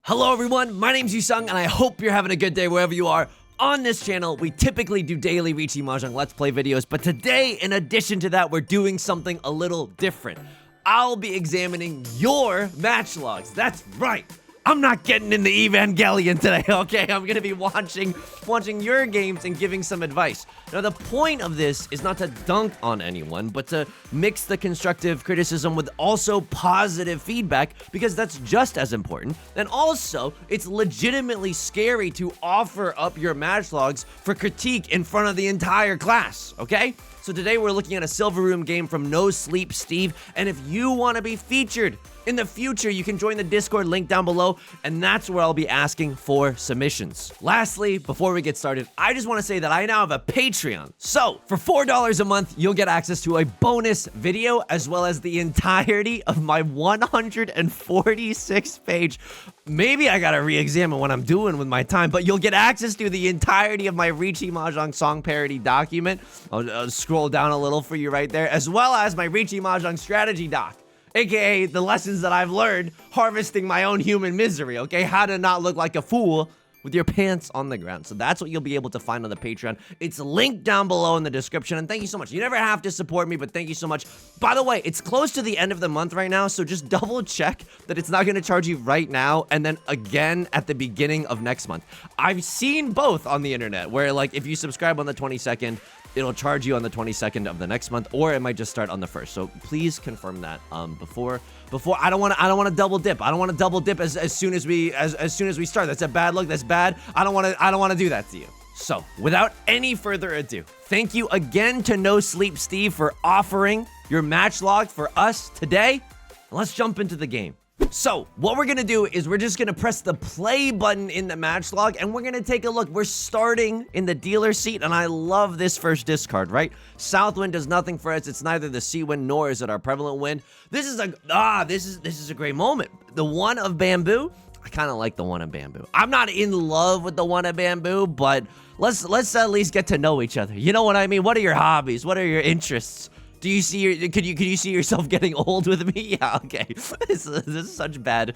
Hello everyone, my name's Yusung and I hope you're having a good day wherever you are. On this channel, we typically do daily Riichi Mahjong Let's Play videos, but today, in addition to that, we're doing something a little different. I'll be examining your match logs. That's right. I'm not getting in the Evangelion today, okay? I'm gonna be watching your games and giving some advice. Now, the point of this is not to dunk on anyone, but to mix the constructive criticism with also positive feedback, because that's just as important. And also, it's legitimately scary to offer up your match logs for critique in front of the entire class, okay? So today we're looking at a Silver Room game from No Sleep Steve, and if you want to be featured in the future, you can join the Discord link down below, and that's where I'll be asking for submissions. Lastly, before we get started, I just want to say that I now have a Patreon. So, for $4 a month, you'll get access to a bonus video, as well as the entirety of my 146-page, maybe I gotta re-examine what I'm doing with my time, but you'll get access to the entirety of my Riichi Mahjong song parody document. I'll scroll down a little for you right there, as well as my Riichi Mahjong strategy doc, aka the lessons that I've learned harvesting my own human misery, okay? How to not look like a fool with your pants on the ground. So that's what you'll be able to find on the Patreon. It's linked down below in the description, and thank you so much. You never have to support me, but thank you so much. By the way, it's close to the end of the month right now, so just double check that it's not gonna charge you right now, and then again at the beginning of next month. I've seen both on the internet, where like if you subscribe on the 22nd, it'll charge you on the 22nd of the next month, or it might just start on the 1st. So please confirm that before I don't want to double dip. I don't want to double dip as soon as we start. That's a bad look. That's bad. I don't want to do that to you. So, without any further ado, thank you again to No Sleep Steve for offering your match log for us today. Let's jump into the game. So, what we're gonna do is we're just gonna press the play button in the match log, and we're gonna take a look. We're starting in the dealer seat, and I love this first discard, right? South wind does nothing for us. It's neither the sea wind nor is it our prevalent wind. This is a great moment. The one of bamboo. I kind of like the one of bamboo. I'm not in love with the one of bamboo, but let's at least get to know each other. You know what I mean? What are your hobbies? What are your interests? Do you see could you see yourself getting old with me? Yeah, okay. This is such bad,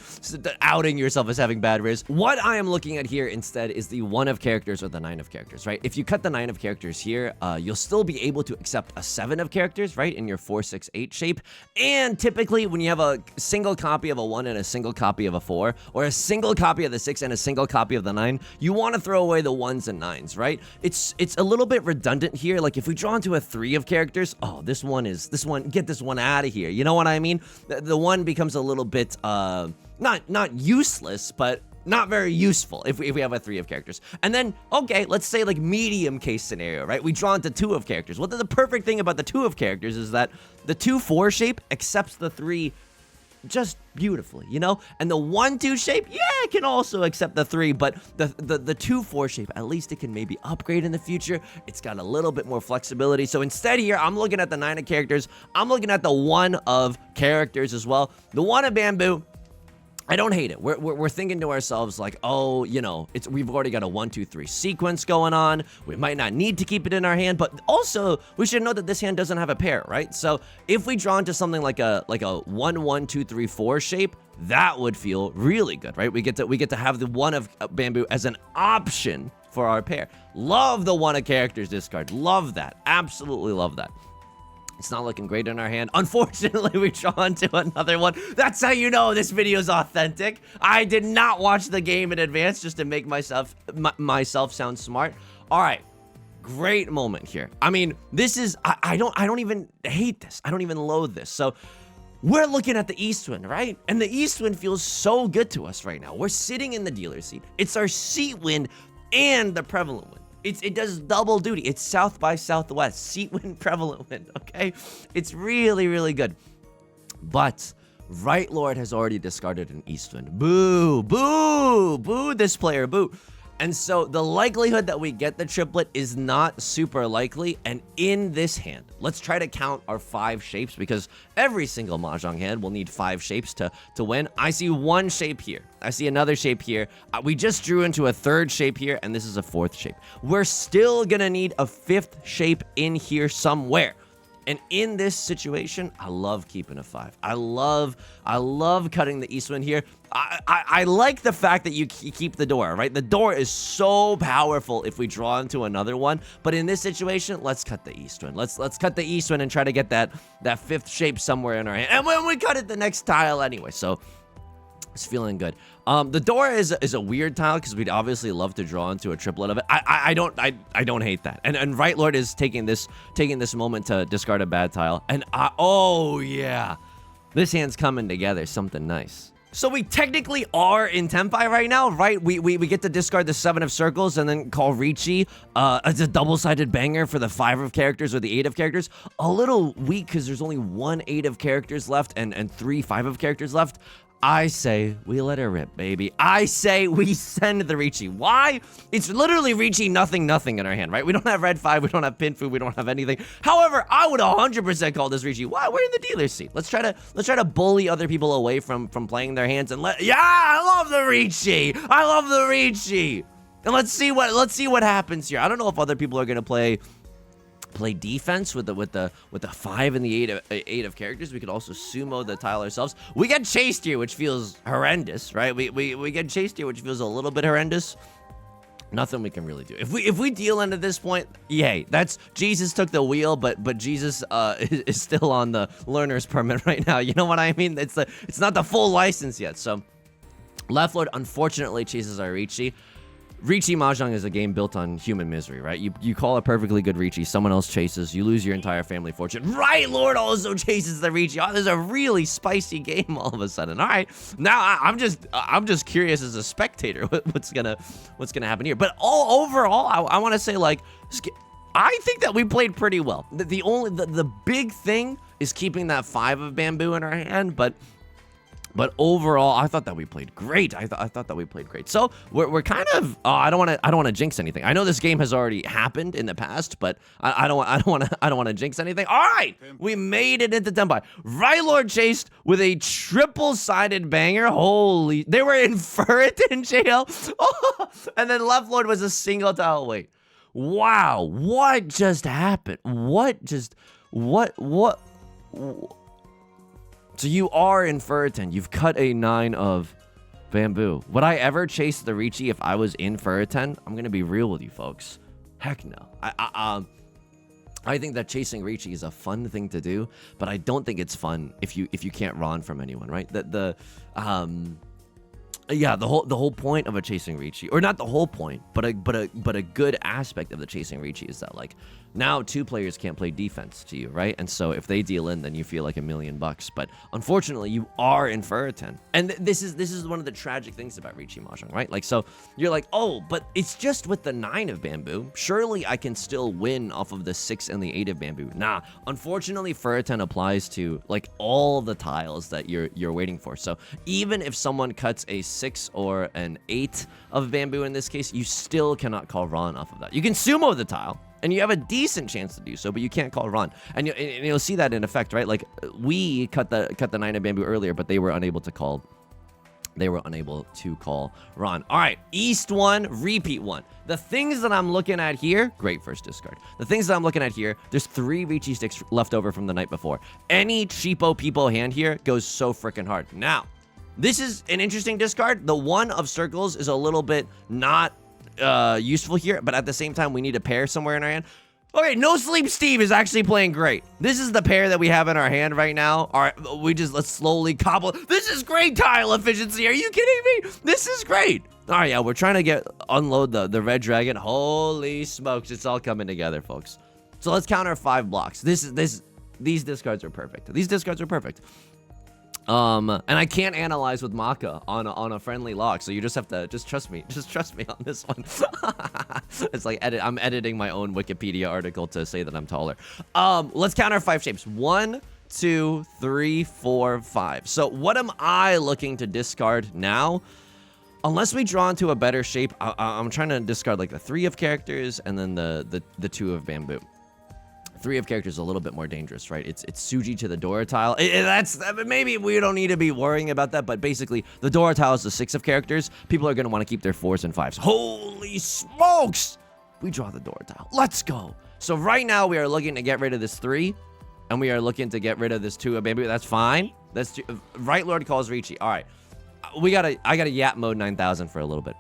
outing yourself as having bad riz. What I am looking at here instead is the 1 of characters or the 9 of characters, right? If you cut the 9 of characters here, you'll still be able to accept a 7 of characters, right? In your 4, 6, 8 shape. And typically when you have a single copy of a 1 and a single copy of a 4, or a single copy of the 6 and a single copy of the 9, you want to throw away the 1s and 9s, right? It's a little bit redundant here. Like if we draw into a 3 of characters, oh, get this one out of here. You know what I mean? The 1 becomes a little bit, not useless, but not very useful if we have a 3 of characters. And then, okay, let's say like medium case scenario, right? We draw into 2 of characters. Well, the perfect thing about the 2 of characters is that the 2-4 shape accepts the 3 just beautifully, you know? And the 1-2 shape, yeah, it can also accept the 3, but the 2-4 shape, at least it can maybe upgrade in the future. It's got a little bit more flexibility. So instead here, I'm looking at the 9 of characters. I'm looking at the 1 of characters as well. The 1 of bamboo, I don't hate it. We're thinking to ourselves like, oh, you know, we've already got a 1, 2, 3 sequence going on. We might not need to keep it in our hand, but also we should know that this hand doesn't have a pair, right? So if we draw into something like a 1, 1, 2, 3, 4 shape, that would feel really good, right? We get to have the 1 of bamboo as an option for our pair. Love the 1 of characters discard. Love that. Absolutely love that. It's not looking great in our hand. Unfortunately, we draw into another one. That's how you know this video is authentic. I did not watch the game in advance just to make myself sound smart. All right, great moment here. I mean, this is I don't even hate this. I don't even loathe this. So we're looking at the east wind, right? And the east wind feels so good to us right now. We're sitting in the dealer seat. It's our seat wind and the prevalent wind. It does double duty. It's south by southwest, seat wind, prevalent wind, okay? It's really, really good. But Right Lord has already discarded an east wind. Boo, boo, boo this player, boo. And so the likelihood that we get the triplet is not super likely. And in this hand, let's try to count our 5 shapes, because every single Mahjong hand will need 5 shapes to win. I see 1 shape here. I see another shape here. We just drew into a 3rd shape here, and this is a 4th shape. We're still gonna need a 5th shape in here somewhere. And in this situation, I love keeping a 5. I love cutting the east wind here. I like the fact that you keep the door, right? The door is so powerful if we draw into another one. But in this situation, let's cut the east wind. Let's cut the east wind and try to get that 5th shape somewhere in our hand. And when we cut it, the next tile anyway. So it's feeling good. The door is a weird tile because we'd obviously love to draw into a triplet of it. I don't hate that. And Right Lord is taking this moment to discard a bad tile. And oh yeah, this hand's coming together. Something nice. So we technically are in Tenpai right now, right? We get to discard the 7 of circles and then call Riichi. It's a double-sided banger for the 5 of characters or the 8 of characters. A little weak because there's only 1 8 of characters left and 3 5 of characters left. I say we let her rip, baby. I say we send the Riichi. Why? It's literally Riichi nothing in our hand, right? We don't have red 5, we don't have pin food, we don't have anything. However, I would 100% call this Riichi. Why? We're in the dealer's seat. Let's try to bully other people away from playing their hands and yeah, I love the Riichi. I love the Riichi. And let's see what happens here. I don't know if other people are gonna play defense with the 5 and the 8 of characters. We could also sumo the tile ourselves. We get chased here, which feels horrendous, right? We get chased here, which feels a little bit horrendous. Nothing we can really do. If we deal into this point, yay. That's Jesus took the wheel, but Jesus is still on the learner's permit right now. You know what I mean? It's not the full license yet. So Left Lord unfortunately chases our Riichi. Riichi Mahjong is a game built on human misery, right? You call a perfectly good Riichi, someone else chases, you lose your entire family fortune. Right Lord also chases the Riichi. Oh, there's a really spicy game all of a sudden. All right, now I'm just curious as a spectator what's gonna happen here. But overall, I want to say like I think that we played pretty well. The big thing is keeping that 5 of bamboo in our hand, but overall, I thought that we played great. I thought that we played great. So we're kind of. I don't want to jinx anything. I know this game has already happened in the past, but I don't want to jinx anything. All right, we made it into Tenpai. Right Lord chased with a triple-sided banger. Holy, they were in Furitan jail. Oh, and then Left Lord was a single tile away. Wow, what just happened? What? So you are in Furitan. You've cut a 9 of bamboo. Would I ever chase the Riichi if I was in Furitan? I'm gonna be real with you folks. Heck no. I think that chasing Riichi is a fun thing to do, but I don't think it's fun if you can't run from anyone, right? Yeah, the whole point of a chasing Riichi, or not the whole point, but a good aspect of the chasing Riichi is that like now 2 players can't play defense to you, right? And so if they deal in, then you feel like $1 million. But unfortunately, you are in Furitan, and this is one of the tragic things about Riichi Mahjong, right? Like so you're like, oh, but it's just with the 9 of bamboo. Surely I can still win off of the 6 and the 8 of bamboo. Nah, unfortunately, Furitan applies to like all the tiles that you're waiting for. So even if someone cuts a 6 or an 8 of bamboo in this case, you still cannot call Ron off of that. You can sumo the tile, and you have a decent chance to do so, but you can't call Ron. And you'll see that in effect, right? Like we cut the 9 of bamboo earlier, but they were unable to call Ron. All right, East 1, repeat 1. The things that I'm looking at here, great first discard. The things that I'm looking at here, there's 3 Riichi sticks left over from the night before. Any cheapo peepo hand here goes so freaking hard. Now, this is an interesting discard. The 1 of circles is a little bit not useful here, but at the same time, we need a pair somewhere in our hand. Okay, No Sleep Steve is actually playing great. This is the pair that we have in our hand right now. All right, let's slowly cobble. This is great tile efficiency. Are you kidding me? This is great. All right, yeah, we're trying to unload the red dragon. Holy smokes, it's all coming together, folks. So let's counter 5 blocks. These discards are perfect. These discards are perfect. And I can't analyze with Maka on a friendly lock, so you just have to trust me on this one. It's like I'm editing my own Wikipedia article to say that I'm taller. Let's count our 5 shapes. 1, 2, 3, 4, 5. So what am I looking to discard now? Unless we draw into a better shape, I'm trying to discard like the 3 of characters and then the 2 of bamboo. 3 of characters is a little bit more dangerous, right? It's Suji to the Dora tile. Maybe we don't need to be worrying about that, but basically the Dora tile is the 6 of characters. People are going to want to keep their 4s and 5s. Holy smokes! We draw the Dora tile. Let's go. So right now we are looking to get rid of this 3. and we are looking to get rid of this 2 of bamboo. That's fine. That's Right Lord calls Riichi. All right, I gotta yap mode 9000 for a little bit.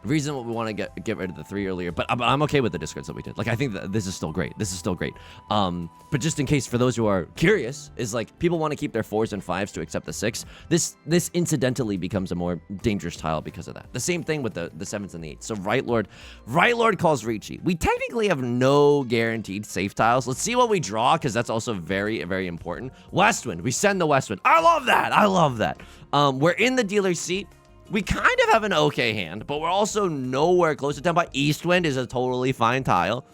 Reason what we want to get rid of the 3 earlier, but I'm okay with the discards that we did. Like, I think that this is still great. This is still great. But just in case, for those who are curious, is like people want to keep their 4s and 5s to accept the 6. This incidentally becomes a more dangerous tile because of that. The same thing with the 7s and the 8s. So Right Lord calls Riichi. We technically have no guaranteed safe tiles. Let's see what we draw, because that's also very, very important. Westwind. We send the Westwind. I love that. I love that. We're in the dealer's seat. We kind of have an okay hand, but we're also nowhere close to Tenpai. Eastwind is a totally fine tile.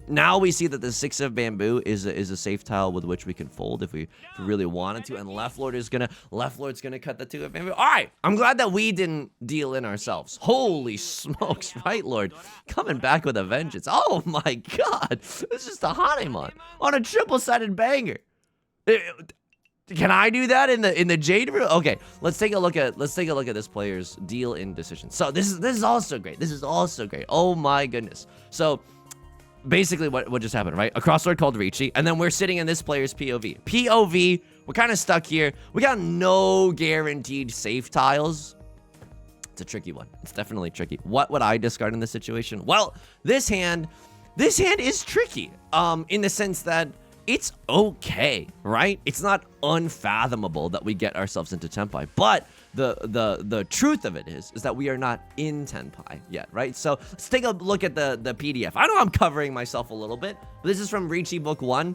Now we see that the 6 of bamboo is a safe tile with which we can fold if we really wanted to. And Left Lord's gonna cut the 2 of bamboo. All right, I'm glad that we didn't deal in ourselves. Holy smokes, Right Lord coming back with a vengeance. Oh my God, this is the Hanemon on a triple-sided banger. Can I do that in the Jade room? Okay, let's take a look at this player's deal in decision. So this is also great. This is also great. Oh my goodness. So basically what just happened, right? A crossword called Riichi, and then we're sitting in this player's POV. POV, we're kind of stuck here. We got no guaranteed safe tiles. It's a tricky one. It's definitely tricky. What would I discard in this situation? Well, this hand is tricky. In the sense that it's okay, right? It's not unfathomable that we get ourselves into Tenpai, but the truth of it is that we are not in Tenpai yet, right? So let's take a look at the PDF. I know I'm covering myself a little bit, but this is from Riichi Book 1.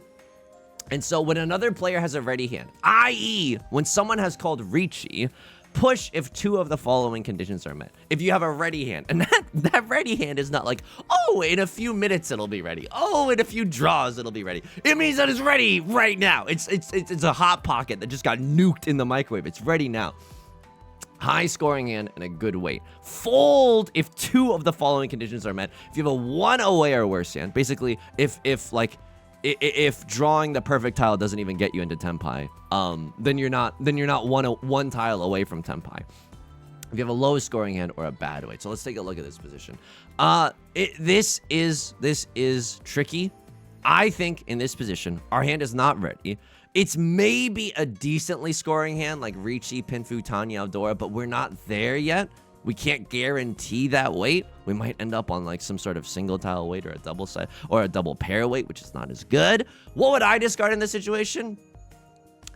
And so when another player has a ready hand, i.e. when someone has called Riichi, push if 2 of the following conditions are met. If you have a ready hand, and that ready hand is not like, oh, in a few minutes it'll be ready. Oh, in a few draws it'll be ready. It means that it's ready right now. It's a hot pocket that just got nuked in the microwave. It's ready now. High scoring hand and a good weight. Fold if 2 of the following conditions are met. If you have a 1 away or worse hand, basically if drawing the perfect tile doesn't even get you into Tenpai, then you're not one tile away from Tenpai. If you have a low scoring hand or a bad weight. So let's take a look at this position. This is tricky. I think in this position, our hand is not ready. It's maybe a decently scoring hand like Riichi, Pinfu, Tanya, Aldora, but we're not there yet. We can't guarantee that weight. We might end up on like some sort of single tile weight or a double side or a double pair weight, which is not as good. What would I discard in this situation?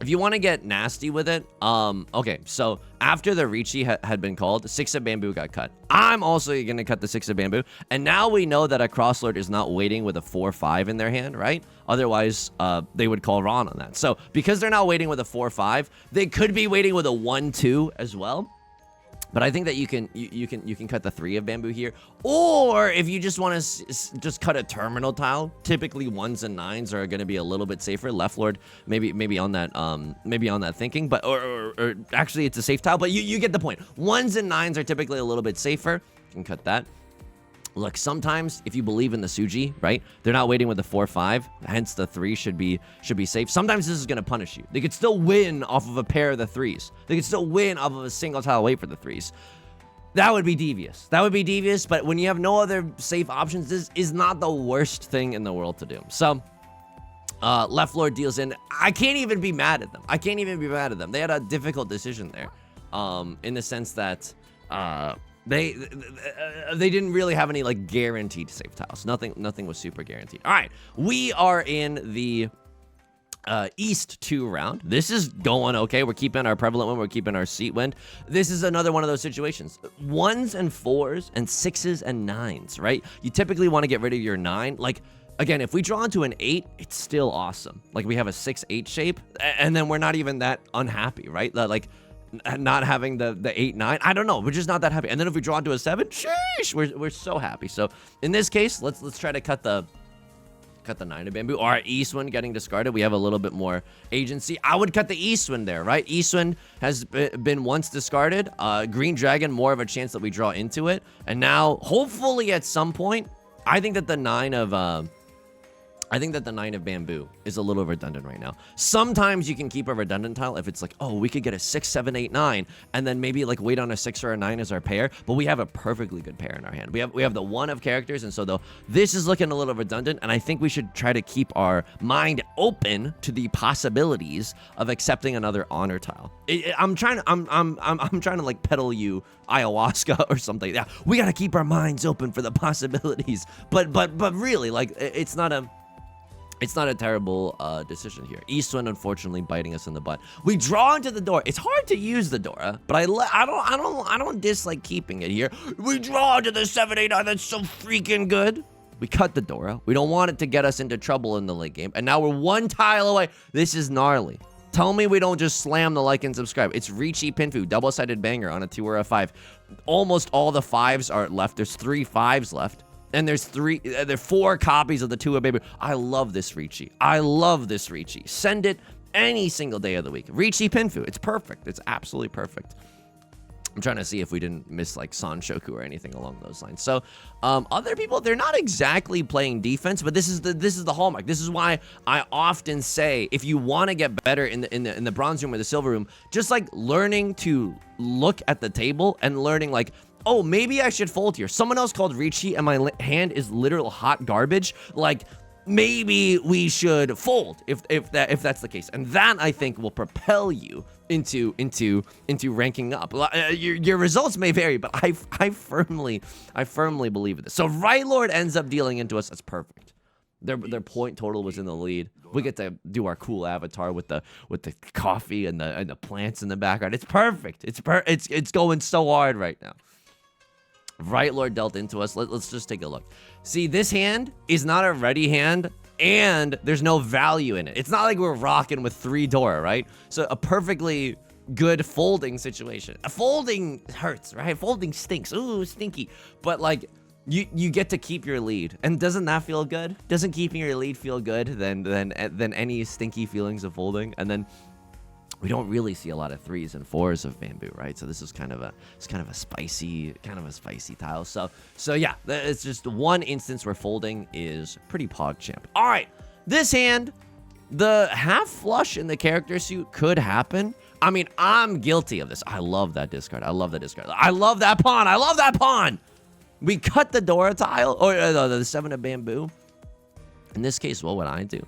If you want to get nasty with it, okay, so after the Riichi had been called, 6 of bamboo got cut. I'm also going to cut the 6 of bamboo. And now we know that a crosslord is not waiting with a 4-5 in their hand, right? Otherwise, they would call Ron on that. So because they're not waiting with a 4-5, they could be waiting with a 1-2 as well. But I think that you can cut the 3 of bamboo here, or if you just want to just cut a terminal tile, typically 1s and 9s are going to be a little bit safer. Left Lord maybe on that thinking, but or actually it's a safe tile, but you get the point. 1s and 9s are typically a little bit safer. You can cut that. Look, sometimes if you believe in the Suji, right? They're not waiting with the 4-5, hence the 3 should be safe. Sometimes this is going to punish you. They could still win off of a pair of the 3s. They could still win off of a single tile weight for the 3s. That would be devious. That would be devious, but when you have no other safe options, this is not the worst thing in the world to do. So, Left Lord deals in. I can't even be mad at them. I can't even be mad at them. They had a difficult decision there, in the sense that, they didn't really have any like guaranteed safe tiles. Nothing was super guaranteed. All right, we are in the East 2 round. This is going okay. We're keeping our prevalent wind. We're keeping our seat wind. This is another one of those situations. 1s and 4s and 6s and 9s, right? You typically want to get rid of your 9. Like, again, if we draw into an 8, it's still awesome. Like, we have a 6-8 shape, and then we're not even that unhappy, right? Like, not having the 8-9, I don't know, we're just not that happy. And then if we draw into a 7, sheesh, we're so happy. So in this case, let's try to cut the 9 of bamboo. Our Eastwind getting discarded, we have a little bit more agency. I would cut the Eastwind there, right? Eastwind has been once discarded. Green Dragon, more of a chance that we draw into it. And now, hopefully at some point, I think that the 9 I think that the 9 of bamboo is a little redundant right now. Sometimes you can keep a redundant tile if it's like, oh, we could get a 6, 7, 8, 9, and then maybe like wait on a 6 or a 9 as our pair, but we have a perfectly good pair in our hand. We have the 1 of characters, and so though this is looking a little redundant, and I think we should try to keep our mind open to the possibilities of accepting another honor tile. I'm trying to like peddle you ayahuasca or something. Yeah, we gotta keep our minds open for the possibilities. But really, like it's not a terrible decision here. Eastwind, unfortunately, biting us in the butt. We draw into the door. It's hard to use the door, but I don't dislike keeping it here. We draw into the 7, 8, 9. That's so freaking good. We cut the door. We don't want it to get us into trouble in the late game. And now we're 1 tile away. This is gnarly. Tell me we don't just slam the like and subscribe. It's Riichi Pinfu, double-sided banger on a 2 or a 5. Almost all the 5s are left. There's 3 5s left. And there are 4 copies of the 2 of baby. I love this Riichi. I love this Riichi. Send it any single day of the week. Riichi Pinfu. It's perfect. It's absolutely perfect. I'm trying to see if we didn't miss like Sanshoku or anything along those lines. So, other people, they're not exactly playing defense, but this is the hallmark. This is why I often say, if you want to get better in the bronze room or the silver room, just like learning to look at the table and learning like, oh, maybe I should fold here. Someone else called Riichi and my hand is literal hot garbage. Like, maybe we should fold if that's the case. And that, I think, will propel you into ranking up. Your results may vary, but I firmly believe in this. So Right Lord ends up dealing into us. That's perfect. Their point total was in the lead. We get to do our cool avatar with the coffee and the plants in the background. It's perfect. It's going so hard right now. Right Lord dealt into us. Let's just take a look. See, this hand is not a ready hand, and there's no value in it. It's not like we're rocking with 3 door, right? So a perfectly good folding situation. Folding hurts, right? Folding stinks. Ooh, stinky. But like, you get to keep your lead, and doesn't that feel good? Doesn't keeping your lead feel good than any stinky feelings of folding? And then we don't really see a lot of 3s and 4s of bamboo, right? So this is kind of a spicy tile. So yeah, it's just one instance where folding is pretty PogChamp. All right, this hand, the half flush in the character suit could happen. I mean, I'm guilty of this. I love that discard. I love that discard. I love that pawn. I love that pawn. We cut the Dora tile, or the 7 of bamboo. In this case, what would I do?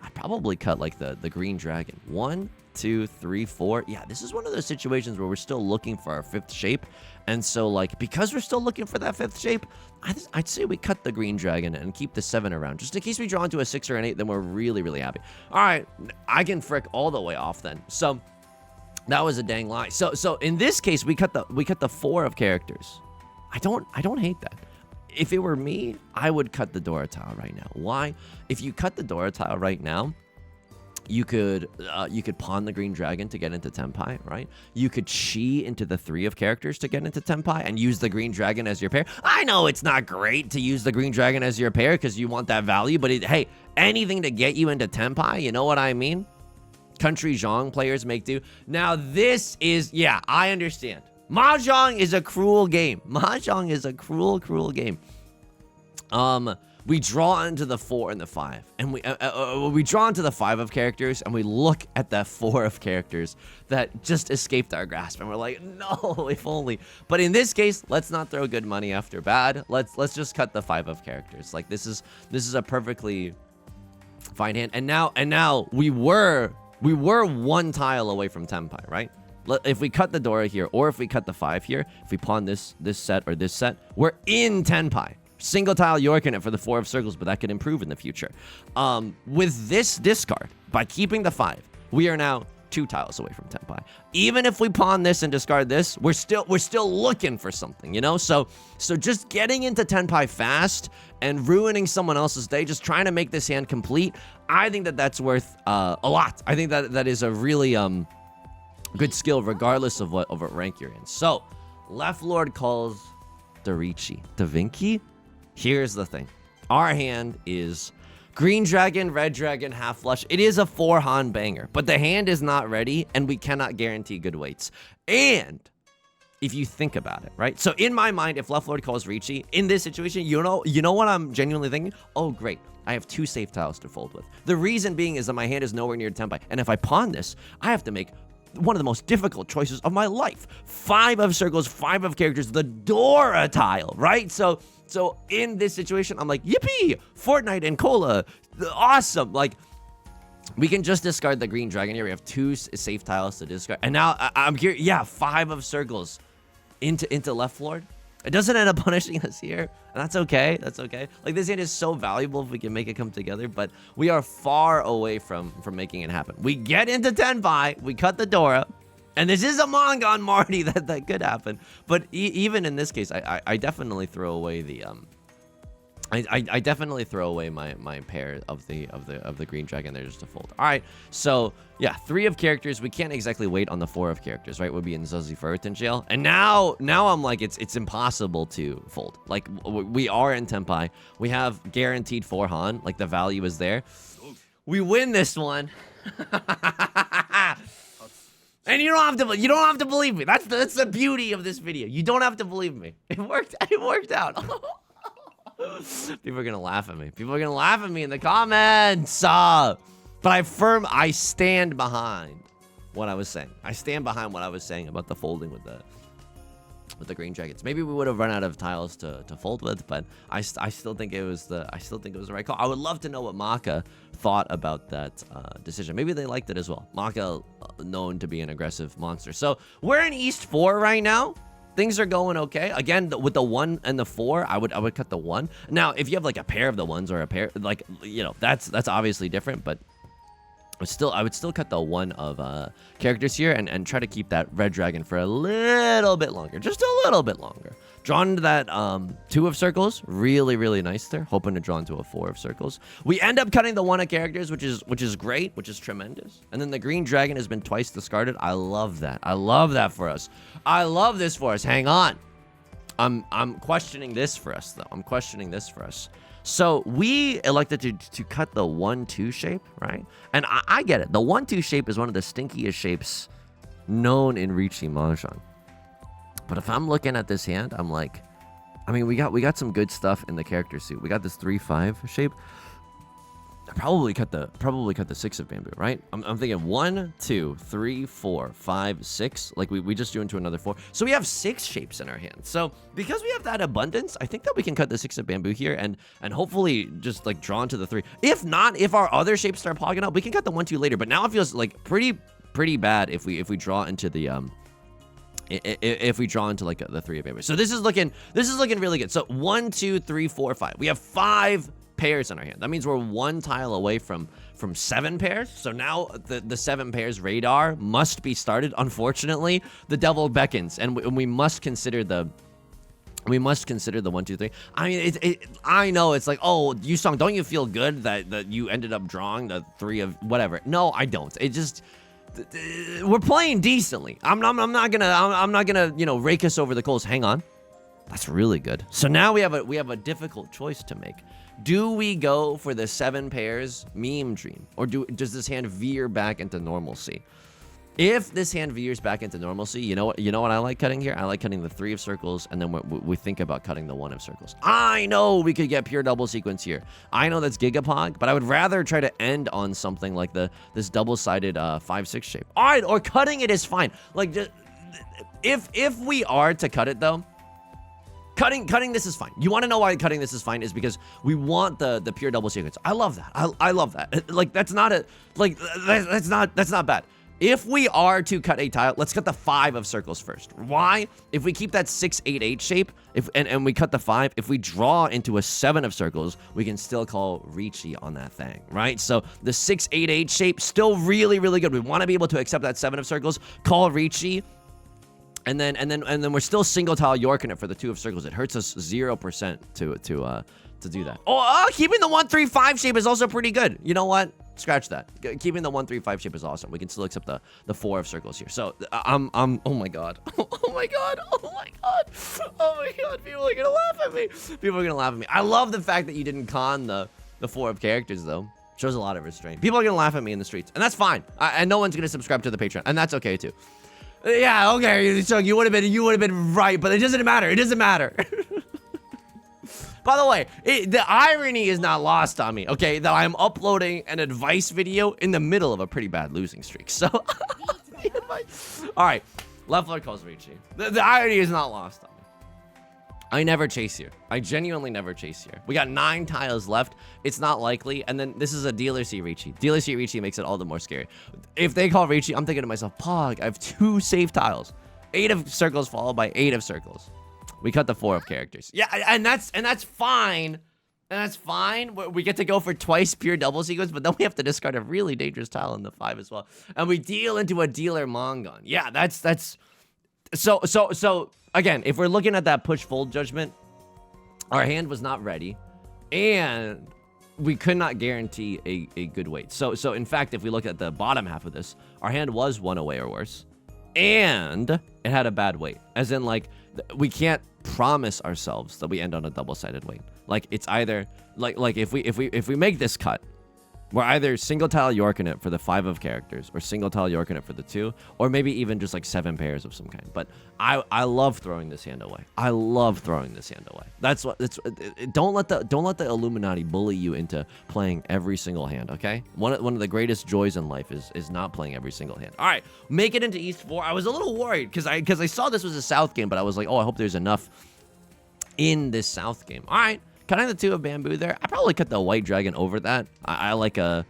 I'd probably cut like the green dragon. 1, 2, 3, 4. Yeah, this is one of those situations where we're still looking for our 5th shape. And so, like, because we're still looking for that 5th shape, I'd say we cut the green dragon and keep the 7 around. Just in case we draw into a 6 or an 8, then we're really, really happy. All right, I can frick all the way off then. So that was a dang lie. So in this case, we cut the 4 of characters. I don't hate that. If it were me, I would cut the Dora tile right now. Why? If you cut the Dora tile right now, you could pawn the green dragon to get into Tenpai, right? You could chi into the 3 of characters to get into Tenpai and use the green dragon as your pair. I know it's not great to use the green dragon as your pair because you want that value, but hey, anything to get you into Tenpai, you know what I mean? Country Zhong players make do. Now this is, yeah, I understand. Mahjong is a cruel game. Mahjong is a cruel game. We draw into the 4 and the 5, and we draw into the 5 of characters, and we look at that 4 of characters that just escaped our grasp, and we're like, no, if only. But in this case, let's not throw good money after bad. Let's just cut the 5 of characters. Like this is a perfectly fine hand. And now we were 1 tile away from Tenpai, right? If we cut the Dora here, or if we cut the 5 here, if we pawn this set or this set, we're in Tenpai. Single tile York in it for the 4 of circles, but that could improve in the future. With this discard, by keeping the 5, we are now 2 tiles away from Tenpai. Even if we pawn this and discard this, we're still looking for something, you know? So just getting into Tenpai fast and ruining someone else's day, just trying to make this hand complete, I think that's worth a lot. I think that is a really good skill regardless of what rank you're in. So Left Lord calls the Riichi. Da Vinci? Here's the thing. Our hand is green dragon, red dragon, half flush. It is a 4-Han banger, but the hand is not ready, and we cannot guarantee good weights. And if you think about it, right? So in my mind, if Left Lord calls Riichi in this situation, you know what I'm genuinely thinking? Oh, great. I have 2 safe tiles to fold with. The reason being is that my hand is nowhere near Tenpai. And if I pawn this, I have to make one of the most difficult choices of my life. 5 of circles, 5 of characters, the Dora tile, right? So in this situation, I'm like, yippee, Fortnite and Cola, awesome. Like, we can just discard the green dragon here. We have 2 safe tiles to discard. And now I'm here, yeah, 5 of circles into Left Lord. It doesn't end up punishing us here, and that's okay. That's okay. Like, this hand is so valuable if we can make it come together, but we are far away from making it happen. We get into Tenpai, we cut the Dora, and this is a manga on Marty that could happen. But even in this case, I definitely throw away the I definitely throw away my pair of the green dragon there just to fold. All right, so yeah, 3 of characters. We can't exactly wait on the 4 of characters, right? Would be in Zuzi Furton jail, and now I'm like, it's impossible to fold. Like, we are in Tenpai. We have guaranteed 4 Han. Like, the value is there. We win this one. And you don't have to believe me. That's the beauty of this video. You don't have to believe me. It worked out. People are gonna laugh at me. People are gonna laugh at me in the comments. But I stand behind what I was saying. I stand behind what I was saying about the folding with the green dragons. Maybe we would have run out of tiles to fold with, but I still think it was the right call. I would love to know what Maka thought about that decision. Maybe they liked it as well. Maka, known to be an aggressive monster. So we're in East 4 right now. Things are going okay. Again, with the 1 and the 4, I would cut the 1. Now, if you have like a pair of the 1s or a pair, like, you know, that's obviously different, but I would still cut the 1 of characters here and try to keep that red dragon for a little bit longer, just a little bit longer. Drawn into that 2 of circles, really nice there. Hoping to draw into a 4 of circles. We end up cutting the 1 of characters, which is great, which is tremendous. And then the green dragon has been twice discarded. I love that. I love that for us. I love this for us. Hang on. I'm questioning this for us though. I'm questioning this for us. So we elected to cut the 1-2 shape, right? And I get it. The 1-2 shape is one of the stinkiest shapes known in Riichi Mahjong. But if I'm looking at this hand, I'm like, I mean, we got some good stuff in the character suit. We got this 3-5 shape. I probably cut the 6 of bamboo, right? I'm thinking 1, 2, 3, 4, 5, 6. Like we just drew into another 4. So we have 6 shapes in our hand. So because we have that abundance, I think that we can cut the 6 of bamboo here and hopefully just like draw into the 3. If not, if our other shapes start pogging up, we can cut the 1-2 later. But now it feels like pretty bad if we draw into the if we draw into like the 3 of bamboo. So this is looking really good. So 1, 2, 3, 4, 5. We have 5 pairs in our hand. That means we're 1 tile away from 7 pairs. So now the 7 pairs radar must be started. Unfortunately, the devil beckons, and we must consider the 1, 2, 3. I mean, I know it's like, oh, Yusong, don't you feel good that you ended up drawing the 3 of whatever? No, I don't. It just, we're playing decently. I'm not gonna you know, rake us over the coals. Hang on, that's really good. So now we have a difficult choice to make. Do we go for the 7 pairs meme dream, or does this hand veer back into normalcy? If this hand veers back into normalcy, you know what I like cutting here? I like cutting the 3 of circles, and then we think about cutting the 1 of circles. I know we could get pure double sequence here. I know that's Gigapog, but I would rather try to end on something like this double-sided 5-6 shape. All right, or cutting it is fine. Like, just, if we are to cut it though, cutting this is fine. You want to know why cutting this is fine is because we want the pure double sequence. I love that. I love that. Like, that's not bad. If we are to cut a tile, let's cut the 5 of circles first. Why? If we keep that 6-8-8 shape, and we cut the 5, if we draw into a 7 of circles, we can still call Riichi on that thing, right? So the 6-8-8 shape, still really good. We want to be able to accept that 7 of circles, call Riichi, and then we're still single tile Yorking it for the 2 of circles. It hurts us 0% to do that. Oh, keeping the 1-3-5 shape is also pretty good. You know what? Scratch that. Keeping the 1-3-5 shape is awesome. We can still accept the 4 of circles here. So I'm oh my god. Oh my god. Oh my god. Oh my god. People are gonna laugh at me. People are gonna laugh at me. I love the fact that you didn't con the 4 of characters though. Shows a lot of restraint. People are gonna laugh at me in the streets, and that's fine. And no one's gonna subscribe to the Patreon, and that's okay too. Yeah, okay, so you would have been right, but it doesn't matter. It doesn't matter. By the way, the irony is not lost on me, okay? That I'm uploading an advice video in the middle of a pretty bad losing streak. So, all right, left foot calls Riichi. The irony is not lost on me. I never chase here. I genuinely never chase here. We got 9 tiles left. It's not likely. And then this is a dealer C Riichi. Dealer C Riichi makes it all the more scary. If they call Riichi, I'm thinking to myself, Pog, I have 2 safe tiles. 8 of circles followed by 8 of circles. We cut the 4 of characters. Yeah, and that's fine. And that's fine. We get to go for twice pure double sequence, but then we have to discard a really dangerous tile in the 5 as well. And we deal into a dealer Mongon. Yeah, that's so again, if we're looking at that push fold judgment, our hand was not ready, and we could not guarantee a good weight. So in fact, if we look at the bottom half of this, our hand was 1 away or worse, and it had a bad weight, as in like we can't promise ourselves that we end on a double-sided weight. Like it's either like if we make this cut, we're either single tile Yorking it for the 5 of characters, or single tile Yorking it for the 2, or maybe even just like 7 pairs of some kind. But I love throwing this hand away. I love throwing this hand away. That's what don't let the Illuminati bully you into playing every single hand. Okay, one of the greatest joys in life is not playing every single hand. All right, make it into East 4. I was a little worried because I saw this was a South game, but I was like, oh, I hope there's enough in this South game. All right. Cutting the 2 of bamboo there. I probably cut the white dragon over that. I like I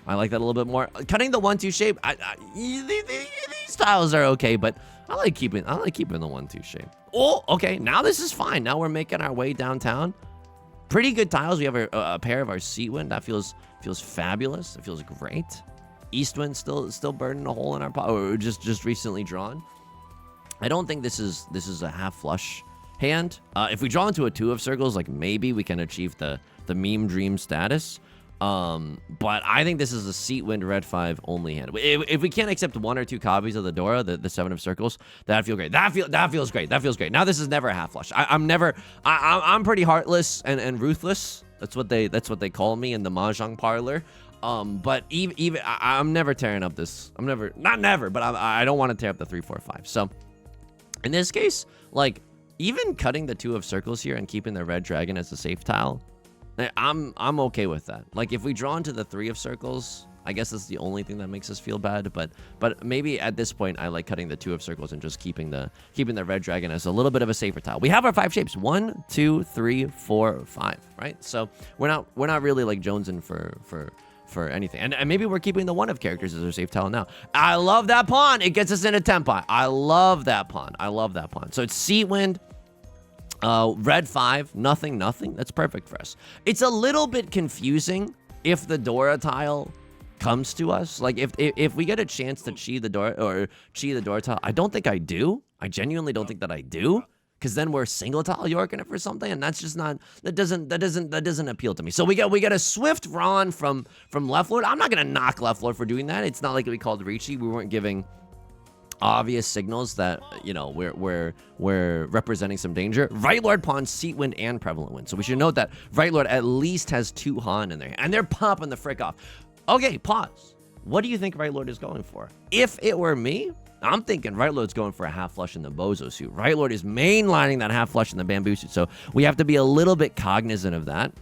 like that a little bit more. Cutting the 1-2 shape. These tiles are okay, but I like keeping the 1-2 shape. Oh, okay. Now this is fine. Now we're making our way downtown. Pretty good tiles. We have a pair of our sea wind. That feels fabulous. It feels great. East wind still burning a hole in our pot. Or just recently drawn. I don't think this is a half flush hand. If we draw into a 2 of circles, like maybe we can achieve the meme dream status. But I think this is a seat wind red 5 only hand. If we can't accept 1 or 2 copies of the Dora, the 7 of circles, that'd feel great. That feels great. That feels great. Now this is never a half flush. I'm pretty heartless and ruthless. That's what they call me in the Mahjong parlor. But even I'm never tearing up this. Not never, but I don't want to tear up the 3, 4, 5. So in this case, like, even cutting the 2 of circles here and keeping the red dragon as a safe tile, I'm okay with that. Like if we draw into the 3 of circles, I guess that's the only thing that makes us feel bad. But maybe at this point, I like cutting the 2 of circles and just keeping the red dragon as a little bit of a safer tile. We have our 5 shapes: 1, 2, 3, 4, 5. Right? So we're not really like jonesing for anything. And maybe we're keeping the 1 of characters as our safe tile now. I love that pawn. It gets us into Tenpai. I love that pawn. So it's seat wind, red 5, nothing. That's perfect for us. It's a little bit confusing if the Dora tile comes to us. Like if we get a chance to chi the Dora tile, I don't think I do. I genuinely don't think that I do. Because then we're single tile Yorking it for something, and that's just not, that doesn't appeal to me. So we get a swift Ron from left lord. I'm not gonna knock left lord for doing that. It's not like we called Riichi. We weren't giving obvious signals that we're representing some danger. Right lord pawn, seat wind, and prevalent wind. So we should note that right lord at least has 2 Han in there, and they're popping the frick off. Okay, pause. What do you think right lord is going for? If it were me, I'm thinking right lord's going for a half flush in the bozo suit. Right lord is mainlining that half flush in the bamboo suit, so we have to be a little bit cognizant of that.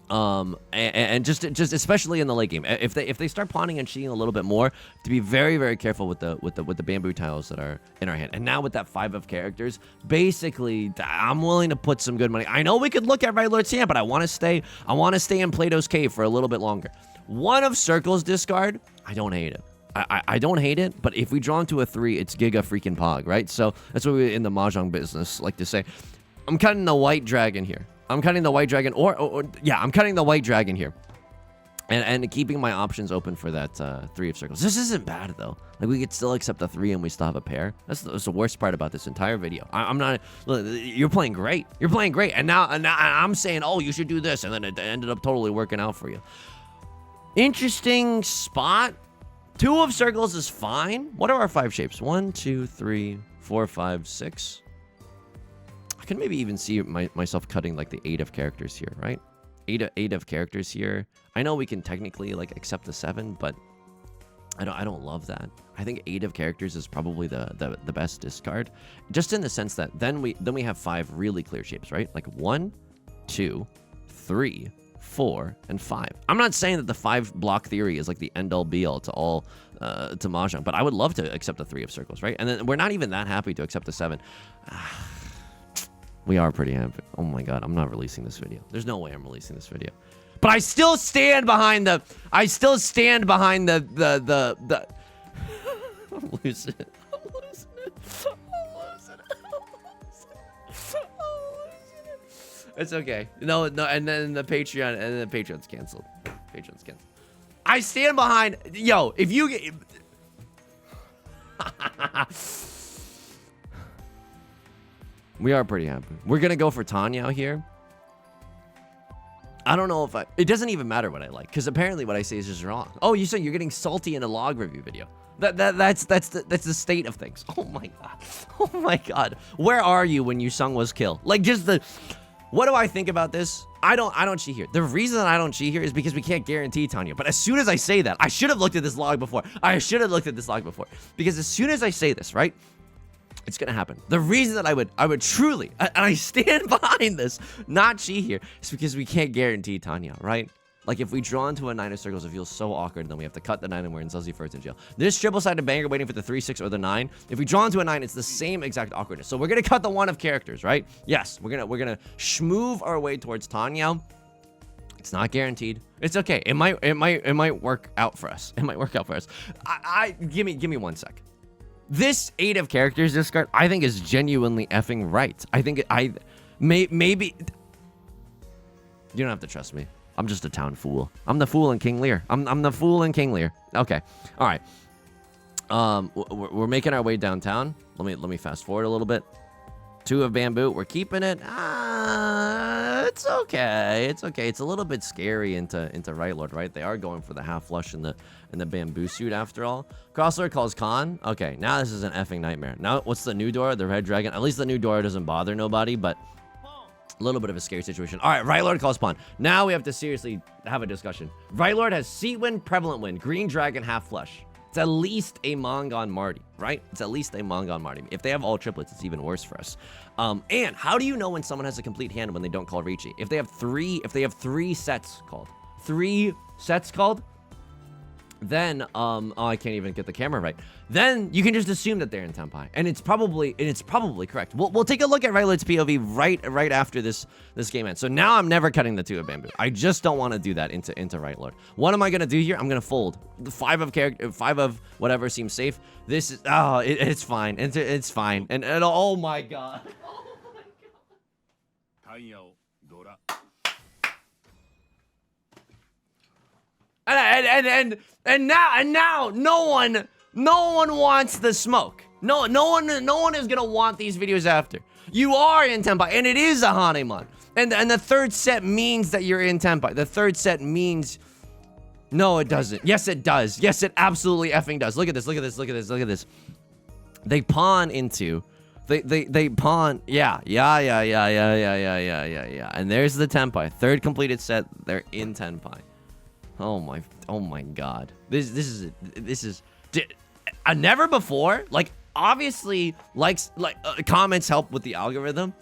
And just especially in the late game, if they start pawning and cheating a little bit more, to be very, very careful with the bamboo tiles that are in our hand. And now with that 5 of characters, basically, I'm willing to put some good money. I know we could look at right lord's hand, but I want to stay in Plato's cave for a little bit longer. 1 of circles discard. I don't hate it. I don't hate it, but if we draw into a 3, it's giga freaking pog, right? So that's what we in the Mahjong business like to say. I'm cutting the white dragon here. I'm cutting the white dragon, I'm cutting the white dragon here. And keeping my options open for that 3 of circles. This isn't bad, though. Like, we could still accept a 3 and we still have a pair. That's the worst part about this entire video. I'm not... Look, you're playing great. You're playing great. And now I'm saying, oh, you should do this. And then it ended up totally working out for you. Interesting spot. 2 of circles is fine. What are our 5 shapes? 1, 2, 3, 4, 5, 6. I can maybe even see myself cutting like the 8 of characters here, right? 8 of characters here. I know we can technically like accept the 7, but I don't love that. I think 8 of characters is probably the best discard, just in the sense that then we have 5 really clear shapes, right? Like 1, 2, 3, 4, and 5. I'm not saying that the 5 block theory is like the end all be all to all to Mahjong, but I would love to accept the 3 of circles, right? And then we're not even that happy to accept the 7. We are pretty happy. Oh my god, I'm not releasing this video. There's no way I'm releasing this video. But I still stand behind the I'm losing it. It's okay. No, and then the Patreon's canceled. Patreon's canceled. I stand behind. Yo, if you get. We are pretty happy. We're gonna go for Tenhou here. I don't know if it doesn't even matter what I like, because apparently what I say is just wrong. Oh, you said you're getting salty in a log review video. That's the state of things. Oh my god. Oh my god. Where are you when you sung was kill? Like, just the. What do I think about this? I don't cheat here. The reason I don't cheat here is because we can't guarantee Tenhou. But as soon as I say that, I should have looked at this log before. Because as soon as I say this, right? It's gonna happen. The reason that I would truly, and I stand behind this, not cheat here, is because we can't guarantee Tenhou, right? Like, if we draw into a 9 of circles, it feels so awkward, and then we have to cut the 9 and we're in Sussy first in jail. This triple-sided banger waiting for the 3, 6, or the 9. If we draw into a 9, it's the same exact awkwardness. So we're gonna cut the 1 of characters, right? Yes, we're gonna schmoove our way towards Tenhou. It's not guaranteed. It's okay. It might work out for us. It might work out for us. Give me 1 sec. This 8 of characters discard, I think, is genuinely effing right. I think maybe. You don't have to trust me. I'm just a town fool. I'm the fool in King Lear. I'm the fool in King Lear. Okay. All right. We're making our way downtown. Let me fast forward a little bit. 2 of bamboo. We're keeping it. It's okay. It's okay. It's a little bit scary into Right Lord, right? They are going for the half flush in the bamboo suit after all. Crosslord calls Khan. Okay, now this is an effing nightmare. Now what's the new door? The red dragon. At least the new door doesn't bother nobody, but a little bit of a scary situation. All right, Right Lord calls pawn. Now we have to seriously have a discussion. Right Lord has Seat Wind, Prevalent Wind, Green Dragon, half flush. It's at least a Mongon Marty, right? It's at least a Mongon Marty. If they have all triplets, it's even worse for us. And how do you know when someone has a complete hand when they don't call Riichi? If they have 3 sets called, then oh, I can't even get the camera right. Then you can just assume that they're in Tenpai, and it's probably correct. We'll take a look at Right Lord's POV right after this game ends. So now I'm never cutting the 2 of bamboo. I just don't want to do that into Right Lord. What am I gonna do here? I'm gonna fold the 5 of whatever seems safe. This is it's fine. It's fine. And oh my god. And now no one wants the smoke. No one is gonna want these videos after. You are in Tenpai, and it is a Hanemon. And the 3rd set means that you're in Tenpai. The 3rd set means no, it doesn't. Yes, it does. Yes, it absolutely effing does. Look at this. They pawn into. They pawn. Yeah. And there's the Tenpai. 3rd completed set. They're in Tenpai. Oh my god. This is never before. Like, obviously, comments help with the algorithm.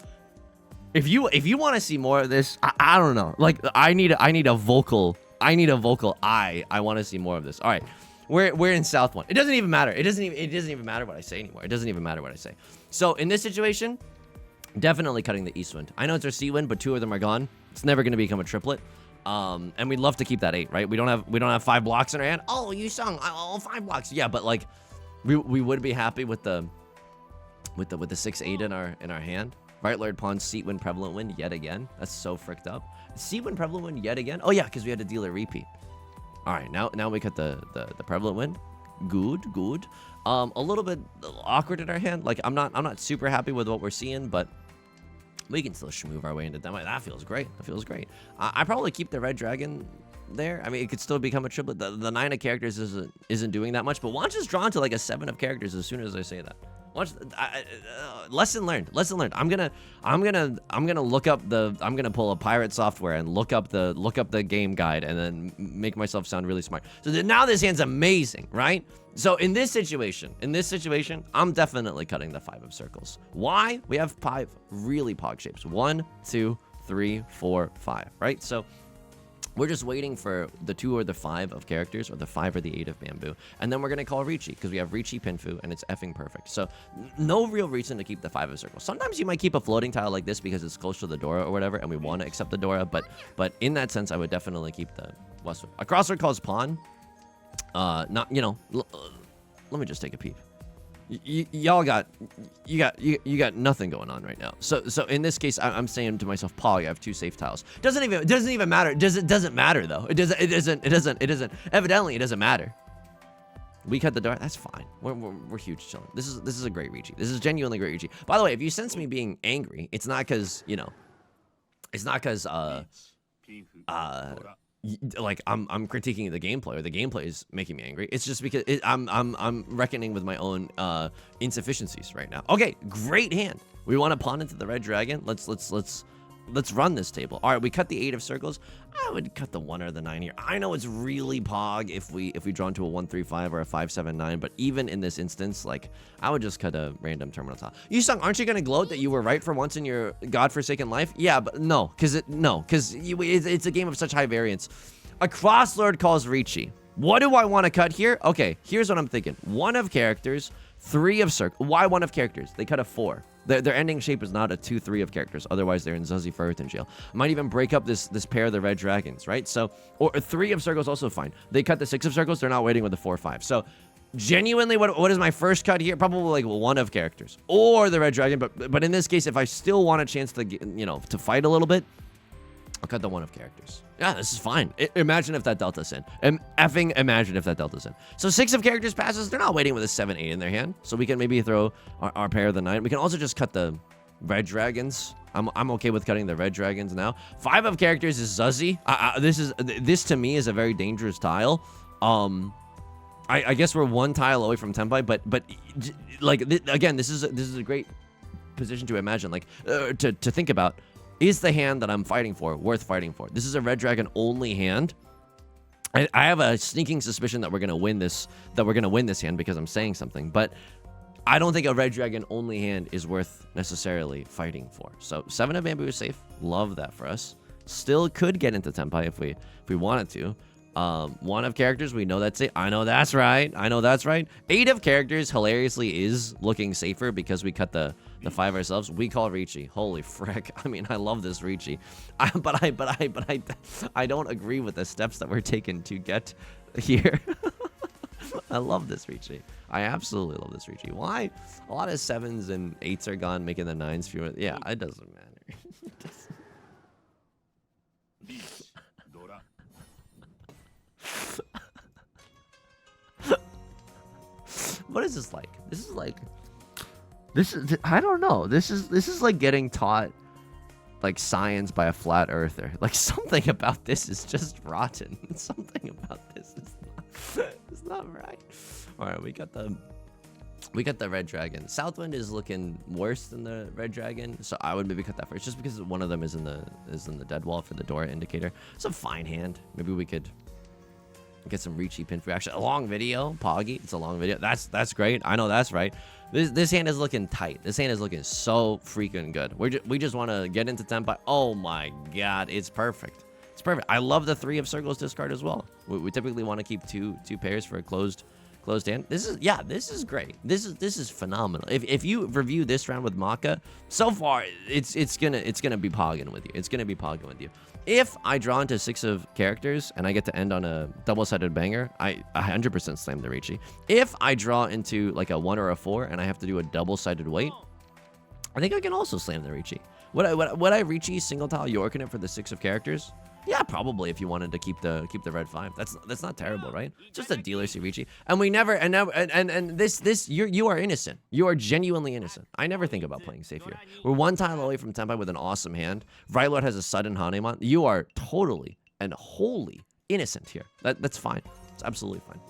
If you want to see more of this, I don't know. Like, I need a vocal I want to see more of this. All right. We're in South 1. It doesn't even matter. It doesn't even matter what I say anymore. It doesn't even matter what I say. So, in this situation, definitely cutting the East Wind. I know it's our Sea Wind, but 2 of them are gone. It's never going to become a triplet. And we'd love to keep that 8, right? We don't have 5 blocks in our hand. Oh, you sung 5 blocks. Yeah, but like we would be happy with the 6-8 in our hand. Right Lord pawns Seat Wind, Prevalent Wind yet again. That's so fricked up. Seat Wind, Prevalent Wind yet again. Oh yeah, because we had to deal a repeat. All right, now we cut the Prevalent Wind. Good. A little bit awkward in our hand. Like, I'm not super happy with what we're seeing, but we can still move our way into Tenpai. That feels great. I probably keep the red dragon there. I mean, it could still become a triplet. The 9 of characters isn't doing that much, but Wanch is drawn to like a 7 of characters as soon as I say that. Lesson learned. Lesson learned. I'm gonna look up the. I'm gonna pull up pirate software and look up the game guide and then make myself sound really smart. So now this hand's amazing, right? So in this situation, I'm definitely cutting the 5 of circles. Why? We have 5 really pog shapes. 1, 2, 3, 4, 5. Right? So we're just waiting for the 2 or the 5 of characters, or the 5 or the 8 of bamboo. And then we're going to call Riichi, because we have Riichi Pinfu, and it's effing perfect. So no real reason to keep the 5 of circles. Sometimes you might keep a floating tile like this because it's close to the Dora or whatever, and we want to accept the Dora. But in that sense, I would definitely keep the westward. A crossword calls pawn. Not, you know, let me just take a peep. Y'all got nothing going on right now. So in this case, I'm saying to myself, Paul, you have 2 safe tiles. Doesn't even matter. Doesn't matter though. It doesn't. Evidently, it doesn't matter. We cut the door. That's fine. We're huge chilling. This is a great Riichi. This is genuinely great Riichi. By the way, if you sense me being angry, it's not because, you know, it's not because like I'm critiquing the gameplay, or the gameplay is making me angry. It's just because I'm reckoning with my own insufficiencies right now. Okay, great hand. We want to pawn into the red dragon. Let's run this table. All right, we cut the 8 of circles. I would cut the 1 or the 9 here. I know it's really pog if we draw into a 1-3-5 or a 5-7-9, but even in this instance, like, I would just cut a random terminal tile. Yusung, aren't you gonna gloat that you were right for once in your godforsaken life? Yeah, but no, because it's a game of such high variance. A crosslord calls Riichi. What do I want to cut here? Okay, here's what I'm thinking. 1 of characters, 3 of circles. Why 1 of characters? They cut a 4. Their ending shape is not a 2-3 of characters. Otherwise, they're in Zuzzy Ferritin jail. Might even break up this pair of the red dragons, right? So, or 3 of circles also fine. They cut the 6 of circles. They're not waiting with the 4-5. So, genuinely, what is my first cut here? Probably like 1 of characters or the red dragon. But in this case, if I still want a chance to, you know, to fight a little bit, I'll cut the 1 of characters. Yeah, this is fine. Imagine if that delta's in. Effing imagine if that delta's in. So 6 of characters passes. They're not waiting with a 7-8 in their hand. So we can maybe throw our pair of the 9. We can also just cut the red dragons. I'm okay with cutting the red dragons now. 5 of characters is Zuzzy. This to me is a very dangerous tile. I guess we're 1 tile away from Tenpai, but like again, this is a great position to imagine, like to think about. Is the hand that I'm fighting for worth fighting for? This is a red dragon only hand. I have a sneaking suspicion that we're gonna win this. Hand because I'm saying something, but I don't think a red dragon only hand is worth necessarily fighting for. So 7 of bamboo is safe. Love that for us. Still could get into Tenpai if we wanted to. 1 of characters, we know that's it. I know that's right. 8 of characters, hilariously, is looking safer because we cut the 5 ourselves. We call Riichi. Holy frick. I mean, I love this Riichi. But I don't agree with the steps that we're taking to get here. I love this Riichi. I absolutely love this Riichi. Why? A lot of 7s and 8s are gone, making the 9s fewer. Yeah, it doesn't matter. What is this like? I don't know. This is like getting taught like science by a flat earther. Like, something about this is just rotten. Something about this is not right. All right, we got the red dragon. Southwind is looking worse than the red dragon, so I would maybe cut that first, just because one of them is in the dead wall for the Dora indicator. It's a fine hand. Maybe we could get some Riichi Pinfu. Actually, a long video, Poggy. It's a long video. That's great. I know that's right. This hand is looking tight. This hand is looking so freaking good. We just want to get into Tenpai. Oh my god, it's perfect. It's perfect. I love the 3 of circles discard as well. We typically want to keep two pairs for a closed hand. This is great. This is phenomenal. If you review this round with Maka, so far it's gonna be pogging with you. It's gonna be pogging with you. If I draw into 6 of characters and I get to end on a double-sided banger, I 100% slam the Riichi. If I draw into like a 1 or a 4 and I have to do a double-sided weight, I think I can also slam the Riichi. Would I Riichi single tile Yorkin for the 6 of characters? Yeah, probably, if you wanted to keep the red 5. That's not terrible, right? Just a dealer Riichi. And we never and this you are innocent. You are genuinely innocent. I never think about playing safe here. We're 1 tile away from Tenpai with an awesome hand. Vrylord has a sudden Hanemon. You are totally and wholly innocent here. That's fine. It's absolutely fine.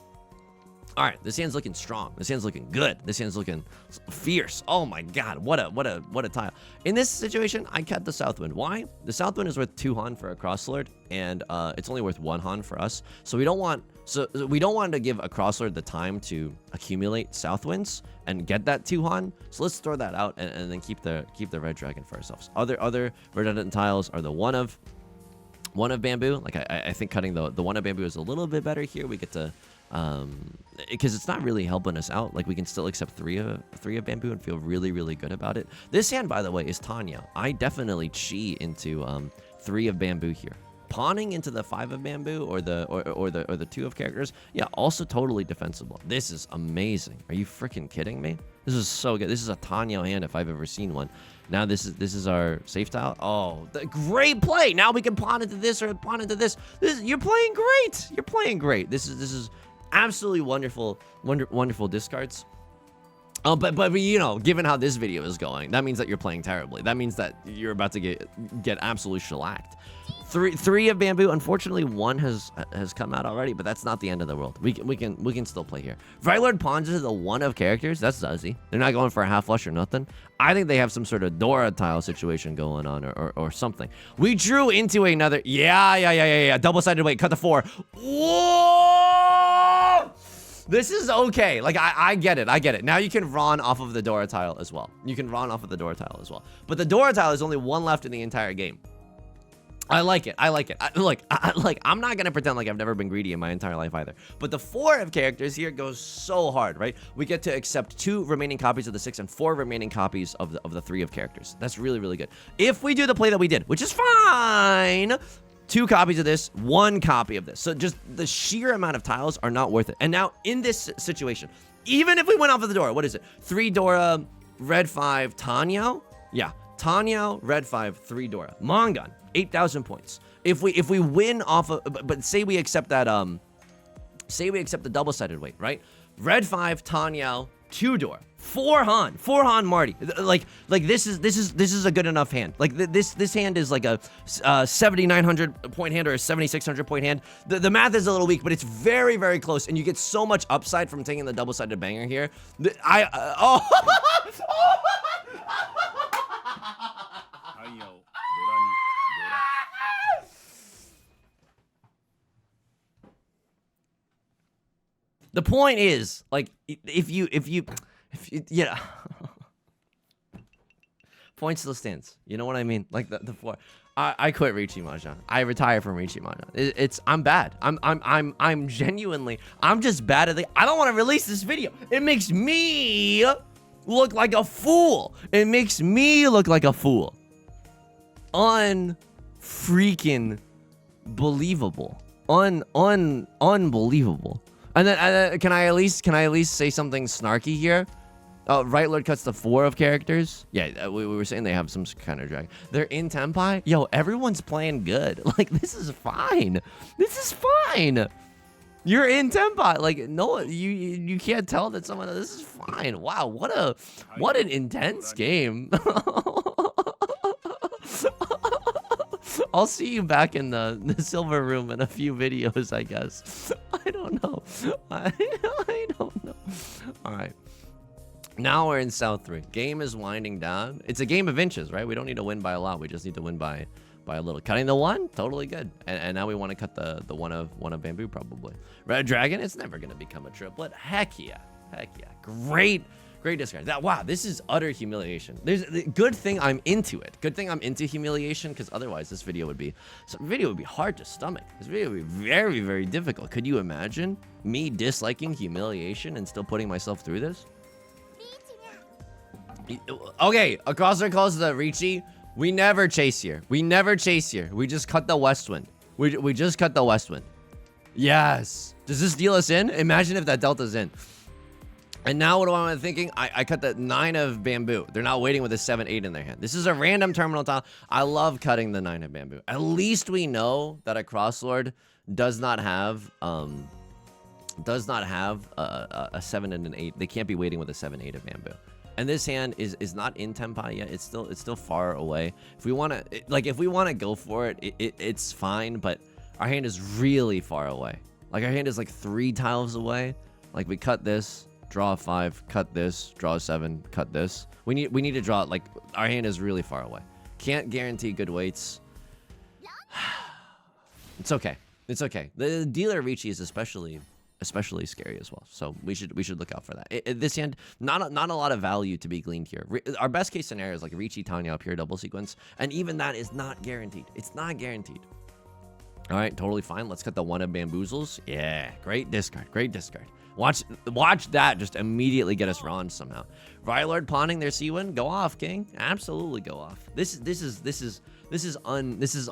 All right, this hand's looking strong. This hand's looking good. This hand's looking fierce. Oh my god, what a tile. In this situation, I kept the Southwind. Why? The Southwind is worth 2 Han for a Crosslord, and it's only worth 1 Han for us. So we don't want to give a Crosslord the time to accumulate Southwinds and get that 2 Han. So let's throw that out and then keep the Red Dragon for ourselves. Other redundant tiles are the one of bamboo. Like I think cutting the one of bamboo is a little bit better here. We get to because it's not really helping us out. Like we can still accept 3 of bamboo and feel really good about it. This hand, by the way, is Tanya. I definitely chi into 3 of bamboo here. Pawning into the 5 of bamboo or the 2 of characters, yeah, also totally defensible. This is amazing. Are you freaking kidding me? This is so good. This is a Tanya hand if I've ever seen one. Now this is our safe tile. Oh, great play. Now we can pawn into this or pawn into this. You're playing great. You're playing great. This is absolutely wonderful discards. But you know, given how this video is going, that means that you're playing terribly. That means that you're about to get absolutely shellacked. 3 of bamboo. Unfortunately, 1 has come out already, but that's not the end of the world. We can still play here. Vrylord pawns into the 1 of characters. That's Zuzzy. They're not going for a half flush or nothing. I think they have some sort of Dora tile situation going on or something. We drew into another. Yeah. Double-sided weight. Cut the 4. Whoa! This is okay. Like, I get it. Now you can Ron off of the Dora tile as well. But the Dora tile is only 1 left in the entire game. I like it. Look, I'm not gonna pretend like I've never been greedy in my entire life either. But the 4 of characters here goes so hard, right? We get to accept 2 remaining copies of the 6 and 4 remaining copies of the 3 of characters. That's really good. If we do the play that we did, which is fine, 2 copies of this, 1 copy of this. So just the sheer amount of tiles are not worth it. And now in this situation, even if we went off of the Dora, what is it? 3 Dora, red 5, Tanyao? Yeah, Tanyao, red 5, 3 Dora. Mongon, 8,000 points. If we win off of, but say we accept that, say we accept the double-sided weight, right? Red 5, Tanyao, 2 Dora. 4 Han Marty. Like this is a good enough hand. Like this hand is like a 7,900 point hand or a 7,600 point hand. The math is a little weak, but it's very close, and you get so much upside from taking the double-sided banger here. The point is, like, if you yeah. Point still stands. You know what I mean? Like the 4. I quit Riichi Mahjong. I retire from Riichi Mahjong. I'm bad. I'm genuinely. I'm just bad at I don't want to release this video. It makes me look like a fool. Unfreaking believable. Unbelievable. And then can I at least say something snarky here? Right Lord cuts the 4 of characters. Yeah, we were saying they have some kind of drag. They're in Tenpai. Yo, everyone's playing good. Like, this is fine. You're in Tenpai. Like, no, you can't tell that someone. This is fine. Wow, what an intense game. I'll see you back in the silver room in a few videos, I guess. I don't know. I don't know. All right. Now we're in South 3. Game is winding down. It's a game of inches, right? We don't need to win by a lot. We just need to win by a little. Cutting the 1, totally good. And now we want to cut the one of bamboo, probably. Red Dragon, it's never going to become a triplet. Heck yeah. Great discard. Wow, this is utter humiliation. Good thing I'm into it. Good thing I'm into humiliation, because otherwise this video would be hard to stomach. This video would be very difficult. Could you imagine me disliking humiliation and still putting myself through this? Okay, across our calls the Riichi. We never chase here. We just cut the west wind. We just cut the west wind. Yes. Does this deal us in? Imagine if that delta's in. And now what am I thinking? I cut the 9 of bamboo. They're not waiting with a 7-8 in their hand. This is a random terminal tile. I love cutting the 9 of bamboo. At least we know that a crosslord does not have a 7 and an 8. They can't be waiting with a 7-8 of bamboo. And this hand is not in Tenpai yet. It's still far away. If we want to go for it, it's fine. But our hand is really far away. Like, our hand is like 3 tiles away. Like we cut this, draw a 5, cut this, draw a 7, cut this. We need to draw it. Like our hand is really far away. Can't guarantee good weights. It's okay. It's okay. The dealer Riichi is especially scary as well. So we should look out for that. This hand, not a lot of value to be gleaned here. Our best case scenario is like Riichi Tanya up here, double sequence, and even that is not guaranteed. It's not guaranteed. All right, totally fine. Let's cut the one of bamboozles. Yeah, great discard. Great discard. Watch that just immediately get us wrong somehow. Rylord pawning their C1. Go off, King. Absolutely go off. This is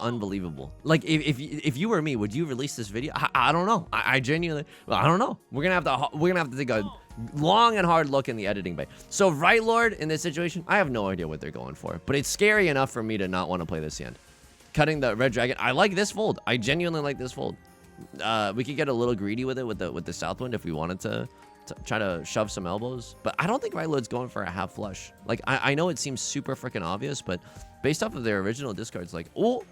unbelievable. Like if you were me, would you release this video? I don't know. I genuinely, well, I don't know. We're gonna have to take a long and hard look in the editing bay. So Rylord in this situation, I have no idea what they're going for, but it's scary enough for me to not want to play this hand. Cutting the red dragon. I like this fold. I genuinely like this fold. We could get a little greedy with it with the Southwind if we wanted to try to shove some elbows, but I don't think Rylord's going for a half flush. Like I know it seems super freaking obvious, but based off of their original discards, like oh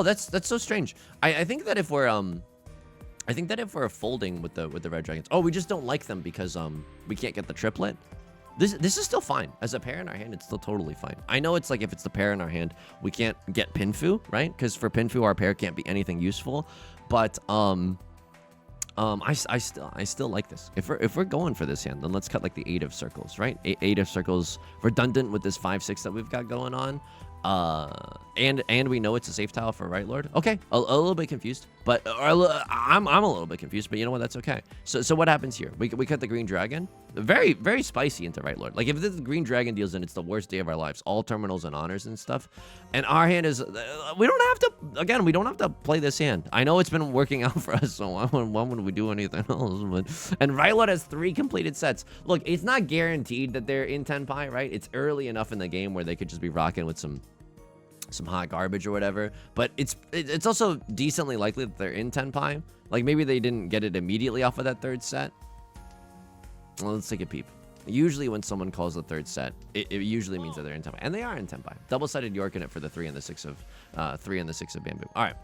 that's so strange. I think that if we're folding with the red dragons, we just don't like them because we can't get the triplet. This is still fine. As a pair in our hand, it's still totally fine. I know it's like if it's the pair in our hand, we can't get Pinfu, right? Because for Pinfu, our pair can't be anything useful. But I still like this. If we're going for this hand, then let's cut like the 8 of circles, right? 8 of circles, redundant with this 5-6 that we've got going on. And we know it's a safe tile for Rylord. Okay, a little bit confused, but I'm a little bit confused, but you know what? That's okay. So what happens here? We cut the green dragon. Very, very spicy into Rylord. Like if the green dragon deals in, it's the worst day of our lives. All terminals and honors and stuff. And our hand is, we don't have to play this hand. I know it's been working out for us, so why would we do anything else? And Rylord has 3 completed sets. Look, it's not guaranteed that they're in Tenpai, right? It's early enough in the game where they could just be rocking with some hot garbage or whatever, but it's also decently likely that they're in Tenpai. Like maybe they didn't get it immediately off of that 3rd set. Well, let's take a peep. Usually when someone calls the 3rd set, it usually means that they're in Tenpai, and they are in Tenpai. Double-sided York in it for the 3 and the 6 of bamboo. All right.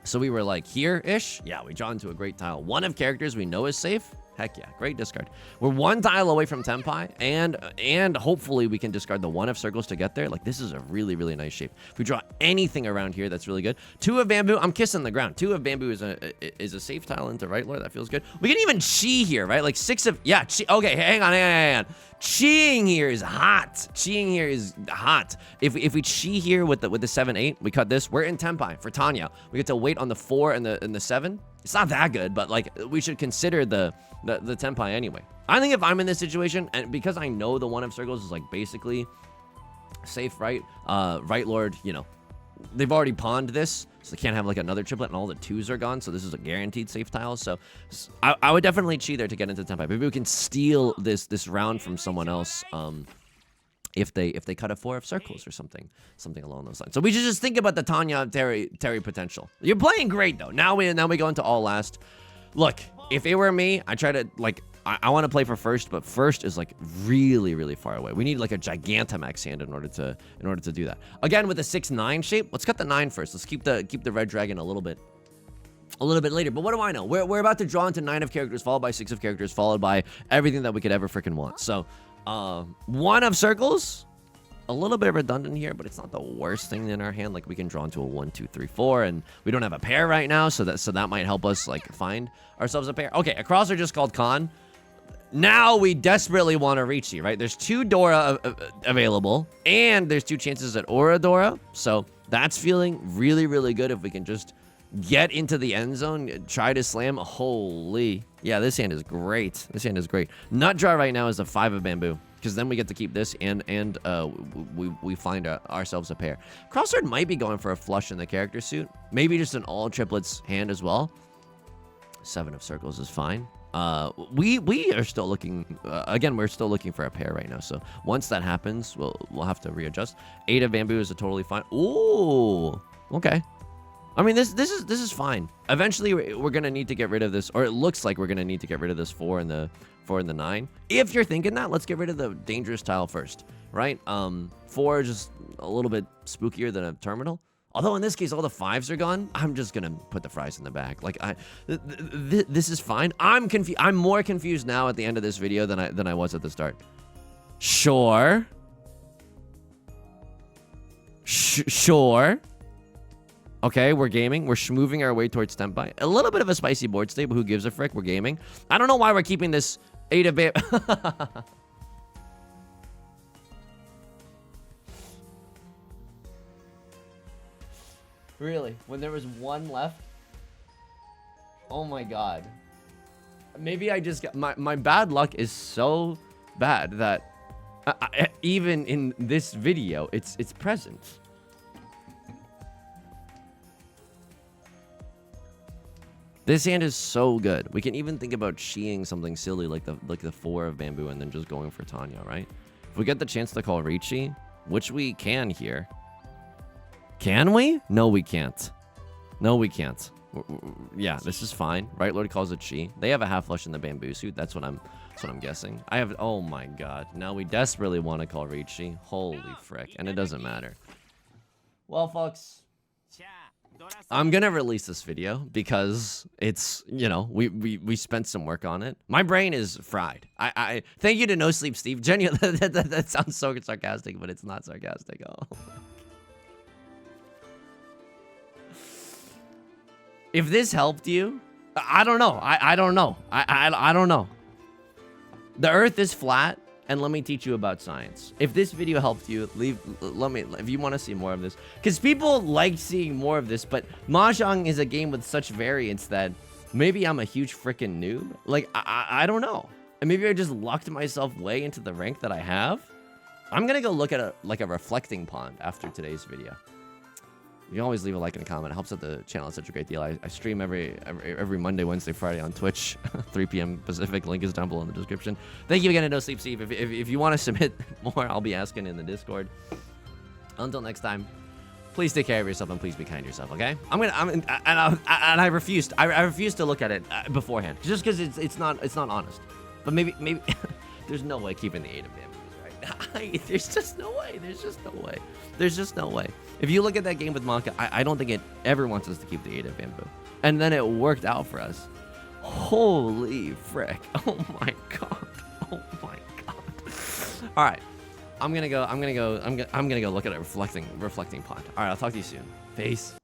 So we were like here-ish. Yeah, we draw into a great tile. 1 of characters we know is safe. Heck yeah, great discard. We're 1 tile away from Tenpai, and hopefully we can discard the 1 of circles to get there. Like this is a really, really nice shape. If we draw anything around here, that's really good. 2 of bamboo, I'm kissing the ground. 2 of bamboo is a safe tile into Rylord. That feels good. We can even chi here, right? Like 6 of, yeah, chi. Okay, hang on. Chiing here is hot. If we chi here with the 7-8, we cut this. We're in Tenpai for Tanya. We get to wait on the 4 and the 7. It's not that good, but like we should consider the Tenpai anyway. I think if I'm in this situation, and because I know the 1 of circles is like basically safe, right? Rylord, you know, they've already pawned this, so they can't have like another triplet, and all the 2s are gone, so this is a guaranteed safe tile. So I would definitely chi there to get into Tenpai. Maybe we can steal this round from someone else. If they cut a 4 of circles or something along those lines. So we should just think about the Tanya Terry potential. You're playing great though. Now we go into all last. Look, if it were me, I try to like I want to play for first, but first is like really, really far away. We need like a Gigantamax hand in order to do that. Again, with a 6-9 shape, let's cut the 9 first. Let's keep the red dragon a little bit later. But what do I know? We're about to draw into 9 of characters, followed by 6 of characters, followed by everything that we could ever freaking want. So 1 of circles, a little bit redundant here, but it's not the worst thing in our hand. Like we can draw into a 1, 2, 3, 4, and we don't have a pair right now, so that might help us like find ourselves a pair. Okay, a crosser just called Khan. Now we desperately want a Riichi, right? There's 2 Dora available, and there's 2 chances at Aura Dora, so that's feeling really, really good if we can just get into the end zone, try to slam. Holy, yeah, this hand is great. Nut draw right now is a 5 of bamboo, because then we get to keep this, and we find ourselves a pair. Crossword might be going for a flush in the character suit. Maybe just an all triplets hand as well. 7 of circles is fine. We are still looking, again, we're still looking for a pair right now. So once that happens, we'll have to readjust. 8 of bamboo is a totally fine. Ooh, okay. I mean, this is fine. Eventually, we're gonna need to get rid of this, or it looks like we're gonna need to get rid of this 4 and the 9. If you're thinking that, let's get rid of the dangerous tile first, right? 4 is just a little bit spookier than a terminal. Although in this case, all the 5s are gone. I'm just gonna put the fries in the back. Like this is fine. I'm confused. I'm more confused now at the end of this video than I was at the start. Sure. Sure. Okay, we're gaming. We're moving our way towards Tenpai. A little bit of a spicy board state, but who gives a frick? We're gaming. I don't know why we're keeping this 8 of bam. Really? When there was 1 left? Oh my god. Maybe I just got... My bad luck is so bad that even in this video, it's present. This hand is so good. We can even think about Shiing something silly like the 4 of bamboo and then just going for Tanya, right? If we get the chance to call Riichi, which we can here. Can we? No, we can't. No, we can't. Yeah, this is fine. Right Lord calls it Chi. They have a half flush in the bamboo suit. That's what I'm guessing. I have... Oh my god. Now we desperately want to call Riichi. Holy frick. And it doesn't matter. Well, folks, I'm gonna release this video because it's, you know, we spent some work on it. My brain is fried. I thank you to No Sleep Steve. Genuinely, that sounds so sarcastic, but it's not sarcastic. Oh. If this helped you, I don't know. I don't know. I don't know. The Earth is flat. And let me teach you about science. If this video helped you, if you want to see more of this. Because people like seeing more of this, but Mahjong is a game with such variance that maybe I'm a huge freaking noob. Like, I don't know. And maybe I just locked myself way into the rank that I have. I'm going to go look at a reflecting pond after today's video. You can always leave a like and a comment. It helps out the channel. It's such a great deal. I stream every Monday, Wednesday, Friday on Twitch, 3 p.m. Pacific. Link is down below in the description. Thank you again to No Sleep Steve. If you want to submit more, I'll be asking in the Discord. Until next time, please take care of yourself and please be kind to yourself. Okay? I refuse to look at it beforehand, just because it's not honest. But maybe there's no way keeping the 8 of bamboos, right? There's just no way. There's just no way. There's just no way. If you look at that game with Maka, I don't think it ever wants us to keep the 8 of bamboo. And then it worked out for us. Holy frick. Oh my god. Oh my god. All right. I'm gonna go look at a reflecting pond. All right, I'll talk to you soon. Peace.